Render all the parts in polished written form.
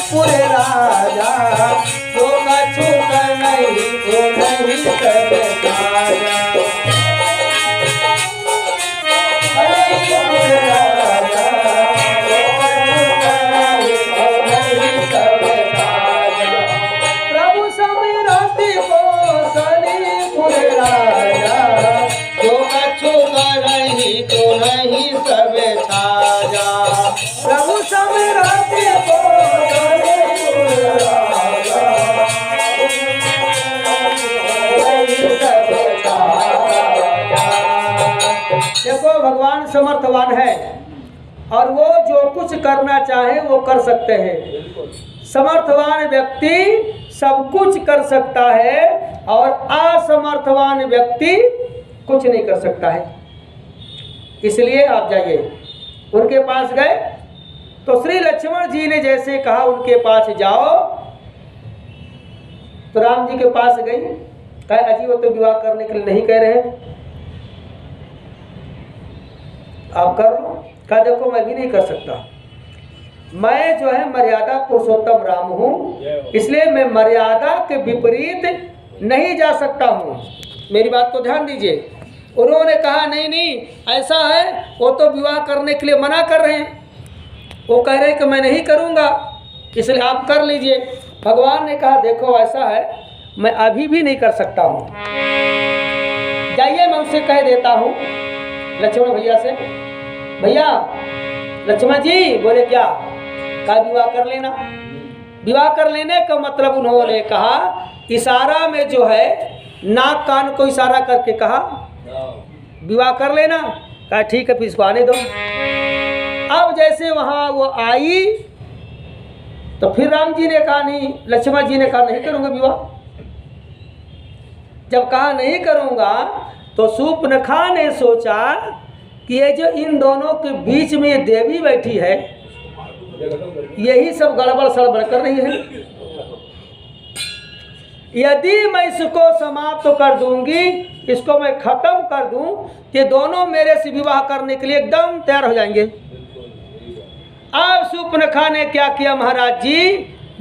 पूरे राजा, जो कछु कर नहीं तो नहीं करे राजा। पूरे राजा, जो कछु कर नहीं तो नहीं करे राजा। प्रभु समिरति कौशली पूरे राजा, जो कछु कर नहीं तो नहीं सबे छाजा। प्रभु समिरति कौशली पूरे राजा, देखो भगवान समर्थवान है और वो जो कुछ करना चाहे वो कर सकते हैं। समर्थवान व्यक्ति सब कुछ कर सकता है और असमर्थवान व्यक्ति कुछ नहीं कर सकता है। इसलिए आप जाइए, उनके पास गए तो श्री लक्ष्मण जी ने जैसे कहा उनके पास जाओ, तो राम जी के पास गई, कहा अजी वो तो विवाह करने के लिए नहीं कह रहे, आप कर लो। कहा देखो मैं भी नहीं कर सकता, मैं जो है मर्यादा पुरुषोत्तम राम हूँ, इसलिए मैं मर्यादा के विपरीत नहीं जा सकता हूँ। मेरी बात को ध्यान दीजिए। उन्होंने कहा नहीं नहीं ऐसा है, वो तो विवाह करने के लिए मना कर रहे हैं, वो कह रहे हैं कि मैं नहीं करूँगा, इसलिए आप कर लीजिए। भगवान ने कहा देखो ऐसा है, मैं अभी भी नहीं कर सकता हूँ, जाइए मैं उससे कह देता हूँ लक्ष्मण भैया से, भैया लक्ष्मण जी बोले क्या, का विवाह कर लेना। विवाह कर लेने का मतलब उन्होंने कहा इशारा में जो है नाक कान को इशारा करके कहा विवाह कर लेना। कहा ठीक है फिर इसको आने दो। अब जैसे वहाँ वो आई तो फिर राम जी ने कहा नहीं, लक्ष्मण जी ने कहा नहीं करूँगा विवाह। जब कहा नहीं करूँगा तो शूर्पणखा ने सोचा कि ये जो इन दोनों के बीच में ये देवी बैठी है यही सब गड़बड़ सड़बड़ कर रही है, यदि मैं इसको समाप्त कर दूंगी, इसको मैं खत्म कर दूं, ये दोनों मेरे से विवाह करने के लिए एकदम तैयार हो जाएंगे। अब शूर्पणखा ने क्या किया महाराज जी,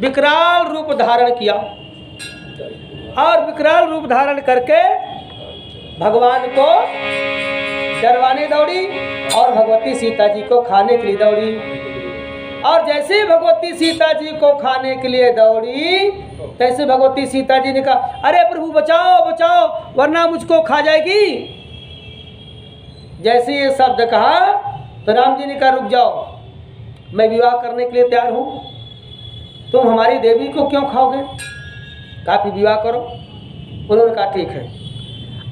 विकराल रूप धारण किया और विकराल रूप धारण करके भगवान को डरवाने दौड़ी और भगवती सीता जी को खाने के लिए दौड़ी। और जैसे ही भगवती सीता जी को खाने के लिए दौड़ी तैसे भगवती सीता जी ने कहा अरे प्रभु बचाओ बचाओ वरना मुझको खा जाएगी। जैसे ये शब्द कहा तो राम जी ने कहा रुक जाओ, मैं विवाह करने के लिए तैयार हूँ, तुम हमारी देवी को क्यों खाओगे, काफी विवाह करो। उन्होंने कहा ठीक है।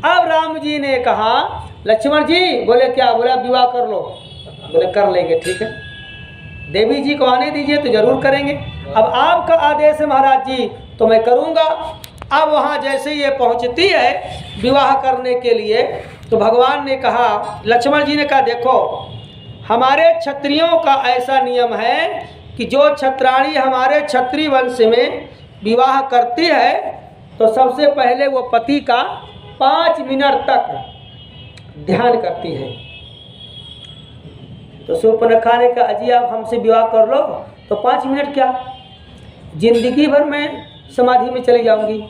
अब राम जी ने कहा लक्ष्मण जी, बोले क्या, बोला विवाह कर लो। बोले कर लेंगे, ठीक है, देवी जी को आने दीजिए तो जरूर करेंगे। अब आपका आदेश है महाराज जी तो मैं करूँगा। अब वहाँ जैसे ये पहुँचती है विवाह करने के लिए तो भगवान ने कहा, लक्ष्मण जी ने कहा देखो हमारे क्षत्रियों का ऐसा नियम है कि जो क्षत्राणी हमारे क्षत्रिय वंश में विवाह करती है तो सबसे पहले वो पति का 5 मिनट तक ध्यान करती है। तो शूर्पणखा ने कहा अजी आप हमसे विवाह कर लो तो 5 मिनट क्या, जिंदगी भर मैं समाधि में चली जाऊंगी।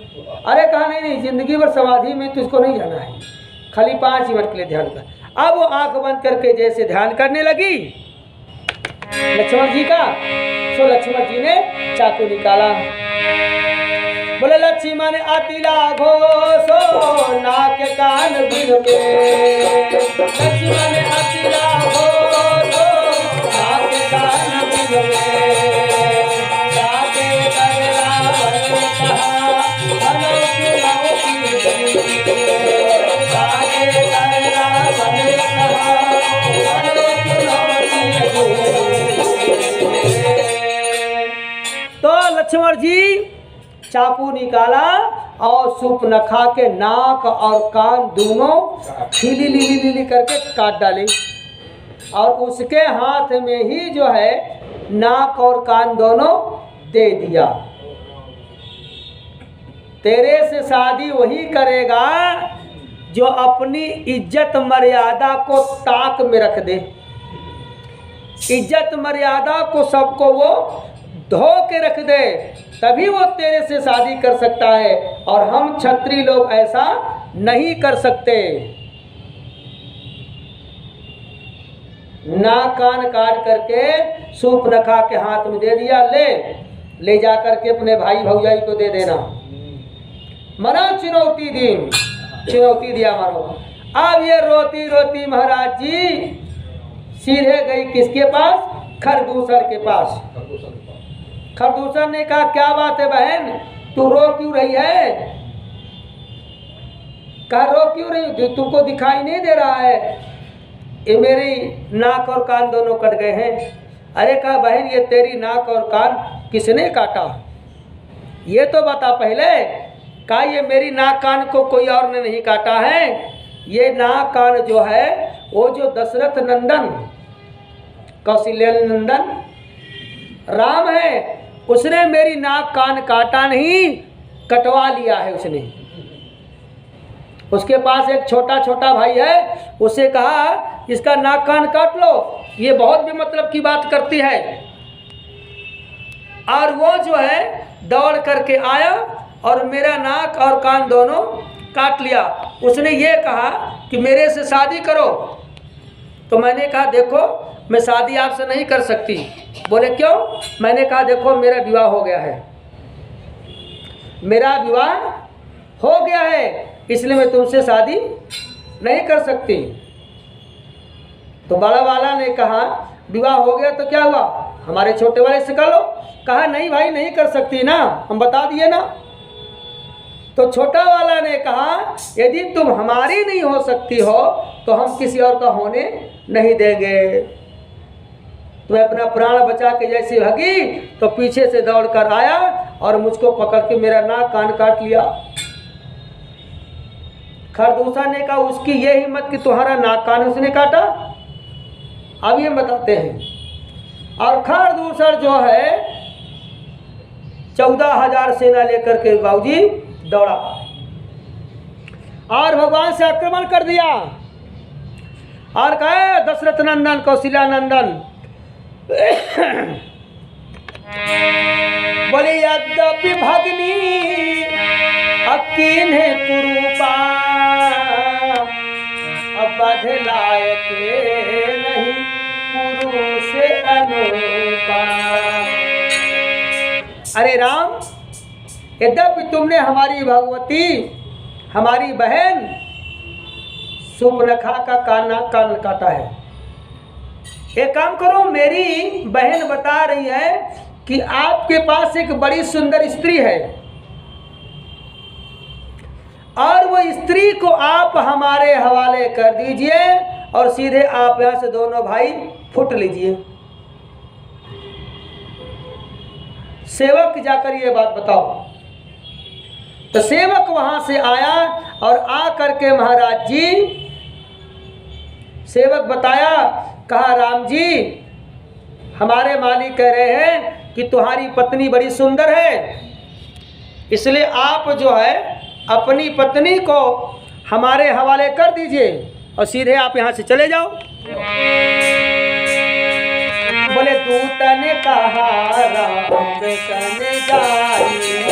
अरे कहा नहीं नहीं, जिंदगी भर समाधि में तुझको नहीं जाना है, खाली 5 मिनट के लिए ध्यान कर। अब वो आंख बंद करके जैसे ध्यान करने लगी लक्ष्मण जी का, तो लक्ष्मण जी ने चाकू निकाला। बोले लक्ष्मण अति लाघो सो नाक कान बिन के, लक्ष्मण अति लाघो सो नाक कान बिन के, जाके कर रावण कहा हलो की जाके कर रावण कहा हलो की। तो लक्ष्मण जी चाकू निकाला और शूर्पणखा के नाक और कान दोनों खिली लीली करके काट डाले और उसके हाथ में ही जो है नाक और कान दोनों दे दिया। तेरे से शादी वही करेगा जो अपनी इज्जत मर्यादा को ताक में रख दे, इज्जत मर्यादा को सबको वो धो के रख दे, तभी वो तेरे से शादी कर सकता है, और हम क्षत्रिय लोग ऐसा नहीं कर सकते। नाक कान काट करके सूर्पनखा के हाथ में दे दिया, ले जा करके अपने भाई भौजाई को दे देना। मना चुनौती दी, चुनौती दिया मानो। अब ये रोती रोती महाराज जी सीधे गई किसके पास? खरदूसर के पास। खरदूसर ने कहा क्या बात है बहन, तू रो क्यों रही है? कहा रो क्यों रही, तुमको दिखाई नहीं दे रहा है ये मेरी नाक और कान दोनों कट गए हैं। अरे कहा बहन ये तेरी नाक और कान किसने काटा, ये तो बता पहले। कहा ये मेरी नाक कान को कोई और ने नहीं काटा है, ये नाक कान जो है वो जो दशरथ नंदन कौशल्य नंदन राम है, उसने मेरी नाक कान काटा नहीं, कटवा लिया है उसने। उसके पास एक छोटा छोटा भाई है, उसे कहा इसका नाक कान काट लो, ये बहुत भी मतलब की बात करती है। और वो जो है दौड़ करके आया और मेरा नाक और कान दोनों काट लिया। उसने ये कहा कि मेरे से शादी करो। तो मैंने कहा देखो मैं शादी आपसे नहीं कर सकती। बोले क्यों? मैंने कहा देखो मेरा विवाह हो गया है, मेरा विवाह हो गया है, इसलिए मैं तुमसे शादी नहीं कर सकती। तो बड़ा वाला ने कहा विवाह हो गया तो क्या हुआ, हमारे छोटे वाले से कर लो। कहा नहीं भाई नहीं कर सकती ना, हम बता दिए ना। तो छोटा वाला ने कहा यदि तुम हमारी नहीं हो सकती हो तो हम किसी और का होने नहीं देंगे। तो अपना प्राण बचा के जैसे भागी तो पीछे से दौड़ कर आया और मुझको पकड़ के मेरा नाक कान काट लिया। खरदूसा ने कहा उसकी ये हिम्मत कि तुम्हारा नाक कान उसने काटा। अब ये बताते हैं। और खरदूसर जो है 14,000 सेना लेकर के बाबूजी दौड़ा और भगवान से आक्रमण कर दिया और कहा दशरथ नंदन कौशल्या नंदन बोले यद्यपि भगनी अकीन है कुरूपा, अब बध लायक नहीं पुरुष अनुपा। अरे राम, यद्यपि तुमने हमारी भगवती हमारी बहन सूर्पनखा का कान काटा है, एक काम करो, मेरी बहन बता रही है कि आपके पास एक बड़ी सुंदर स्त्री है और वो स्त्री को आप हमारे हवाले कर दीजिए और सीधे आप यहाँ से दोनों भाई फुट लीजिए। सेवक जाकर ये बात बताओ। तो सेवक वहां से आया और आ करके महाराज जी सेवक बताया, कहा राम जी हमारे मालिक कह रहे हैं कि तुम्हारी पत्नी बड़ी सुंदर है, इसलिए आप जो है अपनी पत्नी को हमारे हवाले कर दीजिए और सीधे आप यहाँ से चले जाओ। बोले दूत ने कहा राम कने जाई,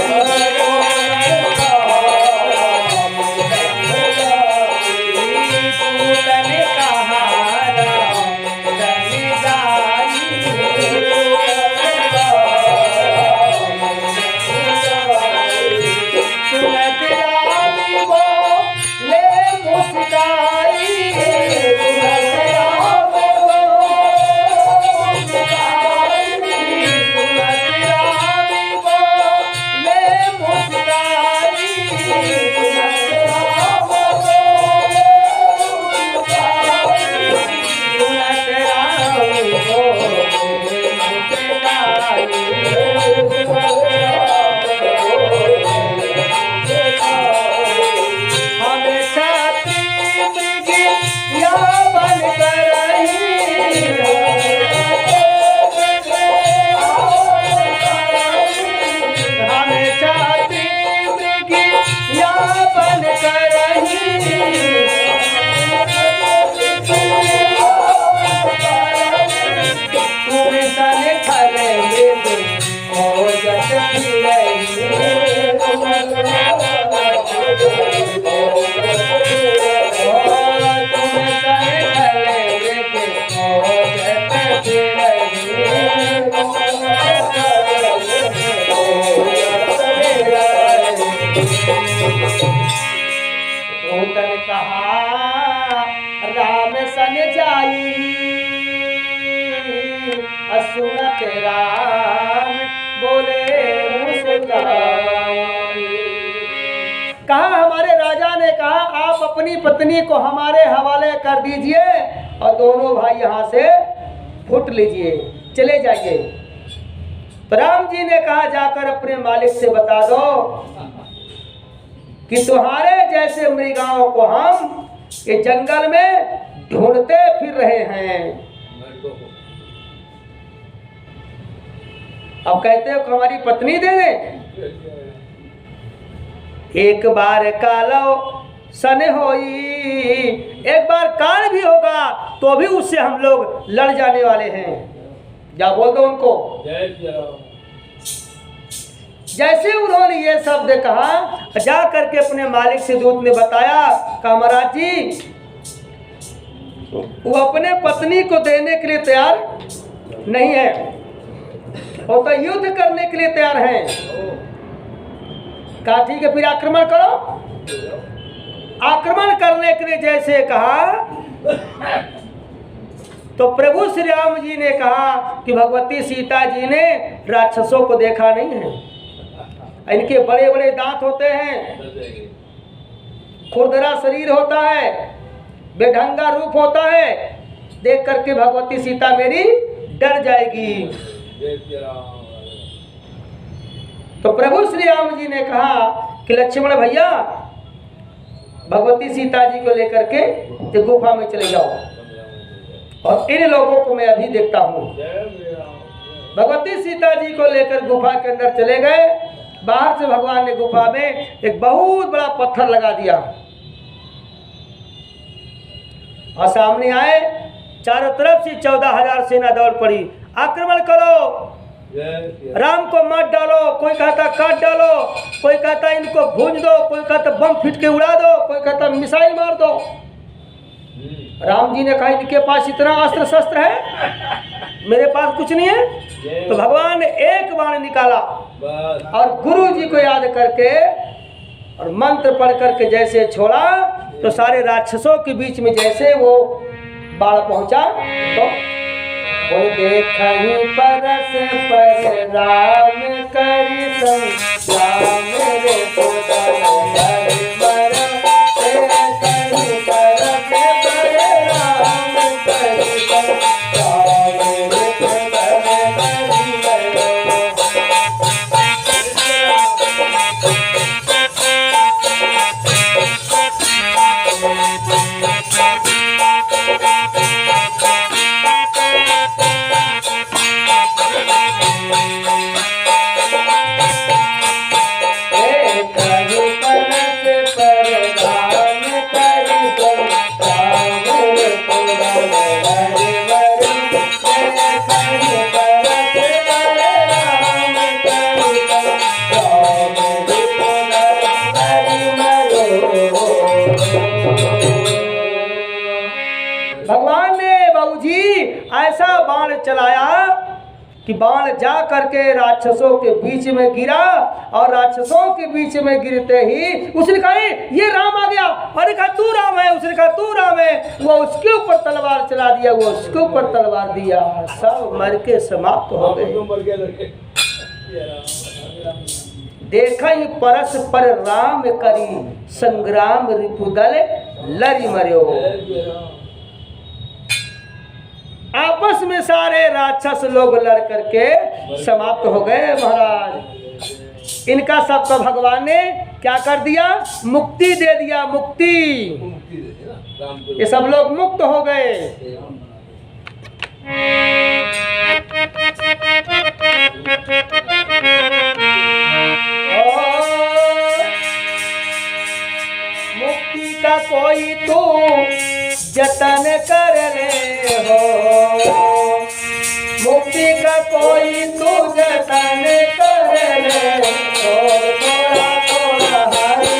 दूतन कहा राम सन जाई, सुनत राम बोले मुस्काई। कहा हमारे राजा ने कहा आप अपनी पत्नी को हमारे हवाले कर दीजिए और दोनों भाई यहाँ से फुट लीजिए, चले जाइए। तो राम जी ने कहा जाकर अपने मालिक से बता दो कि तुम्हारे जैसे मृगाओं को हम ये जंगल में ढूंढते फिर रहे हैं। अब कहते हो कि हमारी पत्नी दे दे। एक बार कालो सन होई, एक बार काल भी होगा तो भी उससे हम लोग लड़ जाने वाले हैं। जा बोल दो उनको। जैसे उन्होंने ये शब्द कहा, जा करके अपने मालिक से दूत ने बताया कि महाराज जी वो अपने पत्नी को देने के लिए तैयार नहीं है, वो तो युद्ध करने के लिए तैयार हैं। कहा ठीक है फिर आक्रमण करो। आक्रमण करने के लिए जैसे कहा तो प्रभु श्री राम जी ने कहा कि भगवती सीता जी ने राक्षसों को देखा नहीं है, इनके बड़े बड़े दांत होते हैं, खुरदरा शरीर होता है, बेढंगा रूप होता है, देख करके भगवती सीता मेरी डर जाएगी। तो प्रभु श्री राम जी ने कहा कि लक्ष्मण भैया भगवती सीता जी को लेकर के गुफा में चले जाओ और इन लोगों को मैं अभी देखता हूँ। भगवती सीता जी को लेकर गुफा के अंदर चले गए। बाहर से भगवान ने गुफा में एक बहुत बड़ा पत्थर लगा दिया और सामने आए। चारों तरफ से 14,000 सेना दौड़ पड़ी, आक्रमण करो, राम को मार डालो। कोई कहता काट डालो, कोई कहता इनको भूंज दो, कोई कहता बम फिट के उड़ा दो, कोई कहता मिसाइल मार दो। राम जी ने कहा इनके पास इतना अस्त्र शस्त्र है, मेरे पास कुछ नहीं है। तो भगवान ने एक बाण निकाला और गुरु जी को याद करके और मंत्र पढ़ करके जैसे छोड़ा तो सारे राक्षसों के बीच में जैसे वो बाण पहुंचा तो बोले देखहि परस पर राम करि संग राम रे पुतन हरि मर देखहि परस पर राम करि संग राम रे पुतन हरि मर। भगवान ने बाबूजी ऐसा बाण चलाया कि बाण जा करके राक्षसों के बीच में गिरा और राक्षसों के बीच में गिरते ही उसने कहा ये राम आ गया। अरे कहा तू राम है, उसने कहा तू राम है। वो उसके ऊपर तलवार चला दिया, वो उसके ऊपर तलवार दिया, सब मर के समाप्त हो गए। देखा ही परस पर राम करी संग्राम रिपुदल लरि मर्यो। आपस में सारे राक्षस लोग लड़ करके समाप्त हो गए। महाराज इनका सबका भगवान ने क्या कर दिया, मुक्ति दे दिया, मुक्ति। ये सब लोग मुक्त हो गए। मुक्ति का कोई तो जतन कर ले हो, मुक्ति का कोई तो जतन कर ले हो, थोड़ा थोड़ा हरि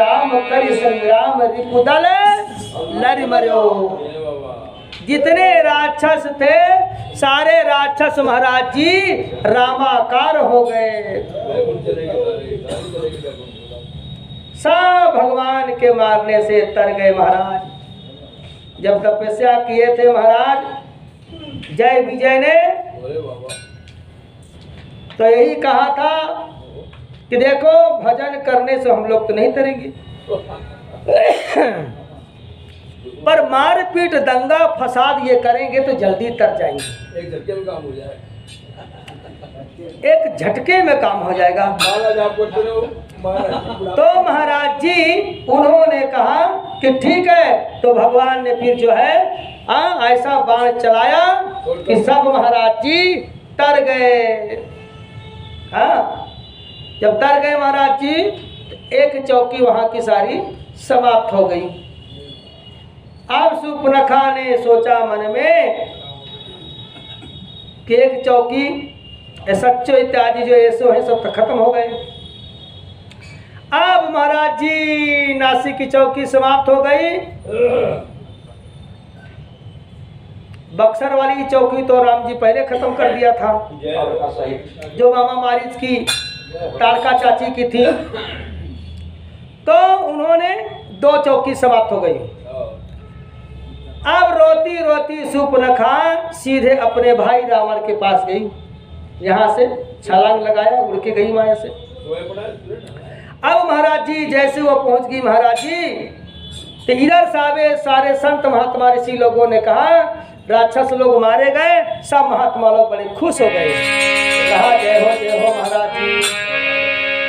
राम करि संग्राम रिपुदल लरि मर्यो। जितने राक्षस थे सारे राक्षस महाराज जी रामाकार हो गए। सब भगवान के मारने से तर गए महाराज। जब तपस्या किए थे महाराज जय विजय ने तो यही कहा था कि देखो भजन करने से हम लोग तो नहीं तरेंगे पर मारपीट दंगा फसाद ये करेंगे तो जल्दी तर जाएंगे। एक झटके में काम हो जाए, एक झटके में काम हो जाएगा। तो महाराज जी उन्होंने कहा कि ठीक है। तो भगवान ने फिर जो है ऐसा बाण चलाया कि सब महाराज जी तर गए। हाँ, जब तर गए महाराज जी एक चौकी वहां की सारी समाप्त हो गई। अब शूर्पणखा ने सोचा मन में कि एक चौकी सच्चो इत्यादि जो ऐसो है सब तो खत्म हो गए। अब महाराज जी नासिक की चौकी समाप्त हो गई। बक्सर वाली चौकी तो राम जी पहले खत्म कर दिया था, जो मामा मारिच की तारका चाची की थी। तो उन्होंने 2 चौकी समाप्त हो गई। अब रोती रोती शूर्पणखा सीधे अपने भाई रावण के पास गई। यहाँ से छलांग लगाया, उड़ के गई माया से। अब महाराज जी जैसे वो पहुंच गई महाराज जी तो इधर सारे संत महात्मा ऋषि लोगों ने कहा राक्षस लोग मारे गए। सब महात्मा लोग बड़े खुश हो गए। कहा जय हो महाराज जी।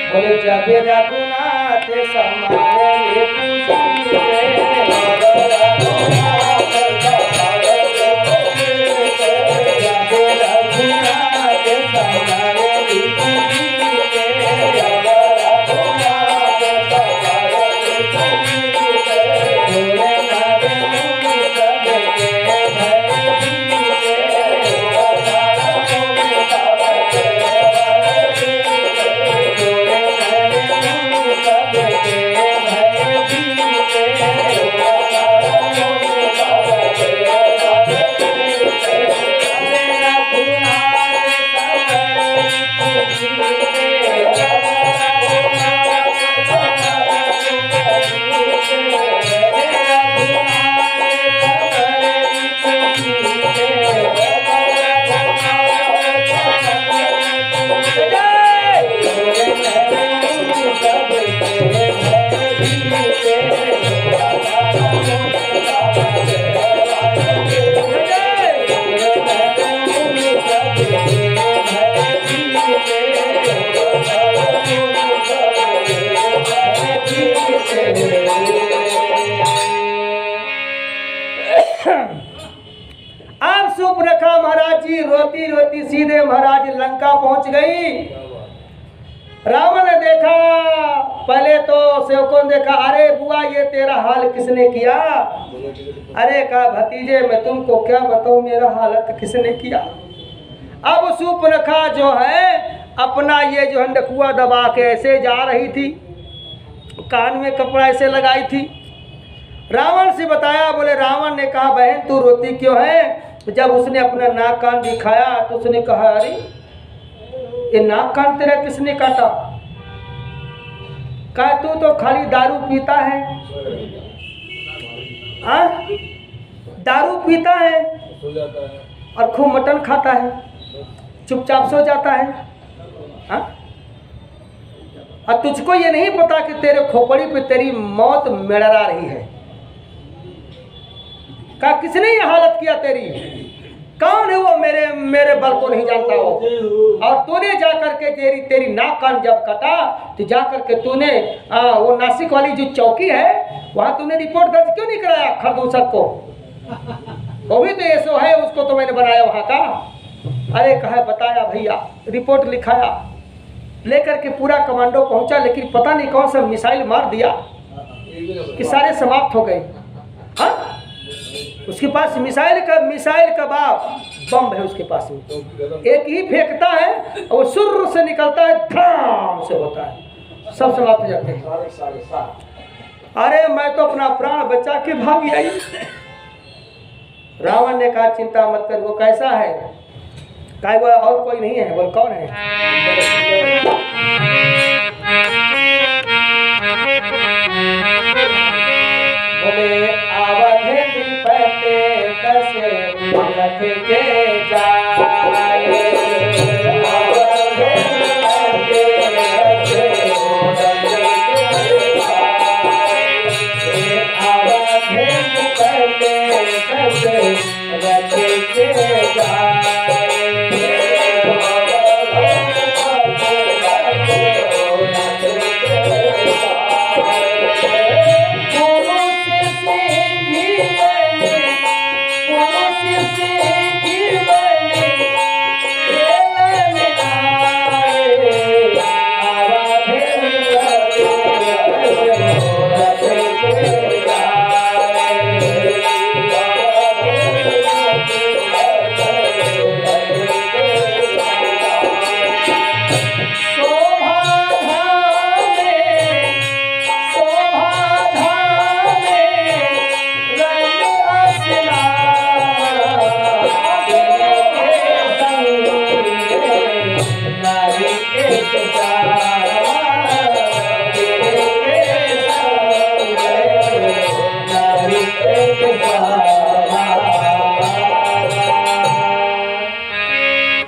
बोले जब रघुनाथ समारे अब शूर्पणखा महाराज जी रोती रोती सीधे महाराज लंका पहुंच गई। रावण ने देखा, पहले तो सेवकों ने देखा, अरे बुआ ये तेरा हाल किसने किया? अरे कहा भतीजे मैं तुमको क्या बताऊं मेरा हालत किसने किया। अब शूर्पणखा जो है अपना ये जो है नकुआ दबा के ऐसे जा रही थी, कान में कपड़ा ऐसे लगाई थी। रावण से बताया, बोले रावण ने कहा बहन तू रोती क्यों है? जब उसने अपना नाक कान दिखाया तो उसने कहा अरे ये नाक कान तेरा किसने काटा? कहा तू तो खाली दारू पीता है। दारू पीता है और खूब मटन खाता है, चुपचाप सो जाता है। और तुझको ये नहीं पता कि तेरे खोपड़ी पे तेरी मौत मेड़रा रही है। कहा किसने ये हालत किया तेरी? कौन है वो? मेरे बल को नहीं जानता हो। और तूने जाकर के तेरी नाक कान जब कटा तो जाकर के तूने वो नासिक वाली जो चौकी है वहाँ तूने रिपोर्ट दर्ज क्यों नहीं कराया खरदूषक को? वो भी तो ऐसो है, उसको तो मैंने बनाया वहाँ का। अरे कहा बताया भैया, रिपोर्ट लिखाया, लेकर के पूरा कमांडो पहुंचा, लेकिन पता नहीं कौन सा मिसाइल मार दिया कि सारे समाप्त हो गए। हाँ, उसके पास मिसाइल का बाप बम है उसके पास में, एक ही फेंकता है और वो सुर से निकलता है, धड़ाम से होता है, सब समाप्त हो जाते हैं। अरे मैं तो अपना प्राण बचा के भाग आई। रावण ने कहा चिंता मत कर, वो कैसा है? कहा वो और कोई नहीं है। बोल कौन है? बोले अवधि पते कैसे रख के जाए,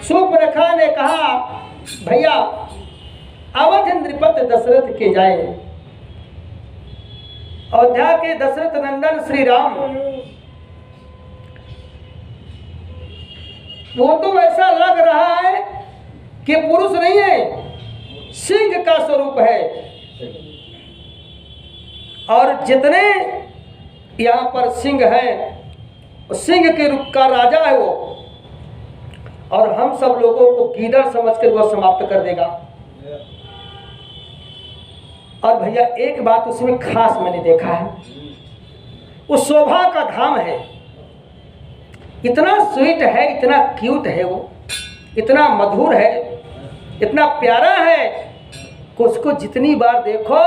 सूर्पनखा ने कहा भैया अवध नृपत दशरथ के जाए। अयोध्या के दशरथ नंदन श्री राम, वो तो ऐसा लग रहा है कि पुरुष नहीं है, सिंह का स्वरूप है। और जितने यहाँ पर सिंह हैं, सिंह के रूप का राजा है वो, और हम सब लोगों को गीदड़ समझकर वो समाप्त कर देगा। और भैया एक बात उसमें खास मैंने देखा है, वो शोभा का धाम है। इतना स्वीट है, इतना क्यूट है वो, इतना मधुर है, इतना प्यारा है कि उसको जितनी बार देखो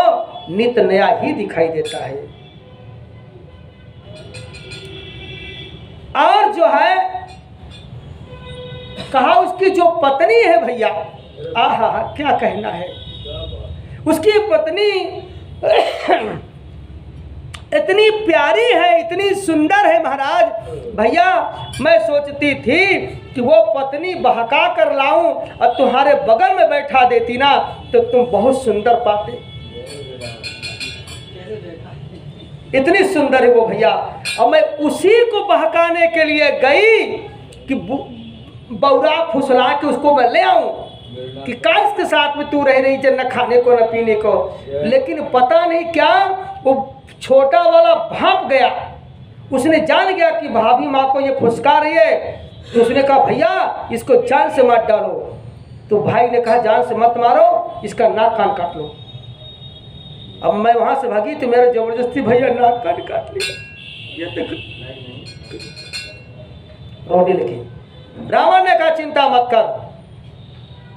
नित नया ही दिखाई देता है। और जो है कहा उसकी जो पत्नी है भैया, आहा क्या कहना है, उसकी पत्नी इतनी प्यारी है, इतनी सुंदर है महाराज। भैया मैं सोचती थी कि वो पत्नी बहका कर लाऊं और तुम्हारे बगल में बैठा देती ना तो तुम बहुत सुंदर पाते। इतनी सुंदर है वो भैया। और मैं उसी को बहकाने के लिए गई कि बौरा फुसला के उसको मैं ले आऊं कि काश के साथ में तू रह रही है, न खाने को न पीने को। लेकिन पता नहीं क्या वो छोटा वाला भाप गया, उसने जान गया कि भाभी माँ को ये फुसका रही है, तो उसने कहा भैया इसको जान से मत डालो। तो भाई ने कहा जान से मत मारो, इसका नाक कान काट लो। अब मैं वहां से भागी तो मेरा जबरदस्ती भैया नाक कान काट लिया। ये देखो रोने लगी। रावण ने कहा चिंता मत कर,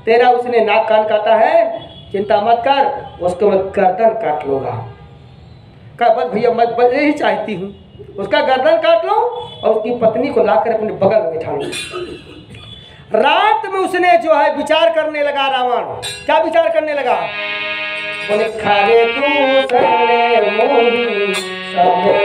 तेरा उसने नाक कान काटा है, चिंता मत कर, उसको मैं गर्दन काट लूंगा। कहा बस भैया मैं बस यही चाहती हूँ, उसका गर्दन काट लो और उसकी पत्नी को लाकर अपने बगल में बैठा लो। रात में उसने जो है विचार करने लगा। रावण क्या विचार करने लगा? बोले खारे तू सरे मोही भगवान